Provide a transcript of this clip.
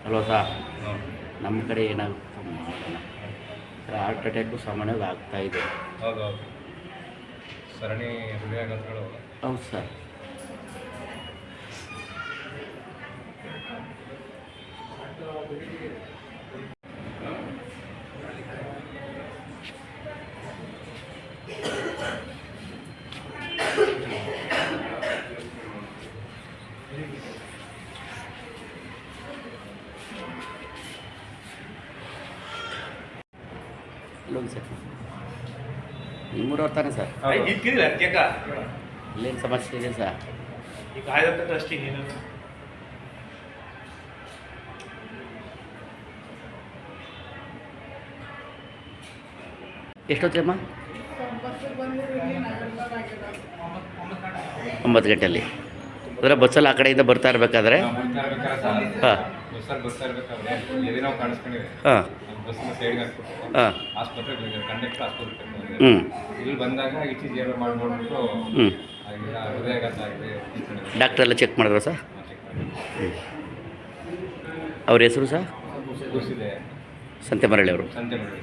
Hello sir, ಹಾಂ ನಮ್ಮ ಕಡೆ ಏನಾಗುತ್ತೆ ಮಾಡೋಣ ಸರ್. ಹಾರ್ಟ್ ಅಟ್ಯಾಕು ಸಾಮಾನ್ಯವಾಗಿ ಆಗ್ತಾಯಿದೆ. ಹೌದು ಹೌದು ಸರಣಿ ಹೃದಯಾಘಾತಗಳು. ಹೌದು ಸರ್. ಇಲ್ಲೊಂದು ಸರ್, ನಿಮ್ಮೂರವ್ರು ತಾನೆ ಸರ್? ಇಲ್ಲೇನು ಸಮಸ್ಯೆ ಇದೆ ಸರ್? ಈಗ ಆಯ್ತು ಅಷ್ಟೇ. ನೀನು ಎಷ್ಟೊತ್ತಮ್ಮ? 9 ಗಂಟೆಯಲ್ಲಿ. ಅಂದರೆ ಬಸ್ಸಲ್ಲಿ ಆ ಕಡೆಯಿಂದ ಬರ್ತಾ ಇರಬೇಕಾದ್ರೆ ಹಾಂ ಬಸ್ಸಲ್ಲಿ ಬರ್ತಾ ಇರ್ಬೇಕಾದ್ರೆ ಎದೆ ನಾವು ಕಾಣಿಸ್ಕೊಂಡಿದೆ. ಹಾಂ ಬಸ್ಸಿನ ಸೈಡ್ಗೆ ಹಾಕ್ಬಿಟ್ಟು ಹಾಂ ಆಸ್ಪತ್ರೆಗೆ ಕಂಡಕ್ಟರ್ ಆಸ್ಪತ್ರೆಗೆ ಹ್ಞೂ ಇಲ್ಲಿ ಬಂದಾಗ ಇಚಿ ಜೇರು ಮಾಡಿ ನೋಡ್ಬಿಟ್ಟು ಹ್ಞೂ ಹೃದಯಾಘಾತ ಆಗಿದೆ. ಡಾಕ್ಟ್ರ್ ಎಲ್ಲ ಚೆಕ್ ಮಾಡಿದ್ರು ಸರ್? ಹ್ಞೂ. ಅವ್ರ ಹೆಸರು ಸರ್? ಕೂಸಿದೆ ಸಂತೆಮರಳ್ಳಿ ಅವರು. ಸಂತೆ ಮಾಡಿ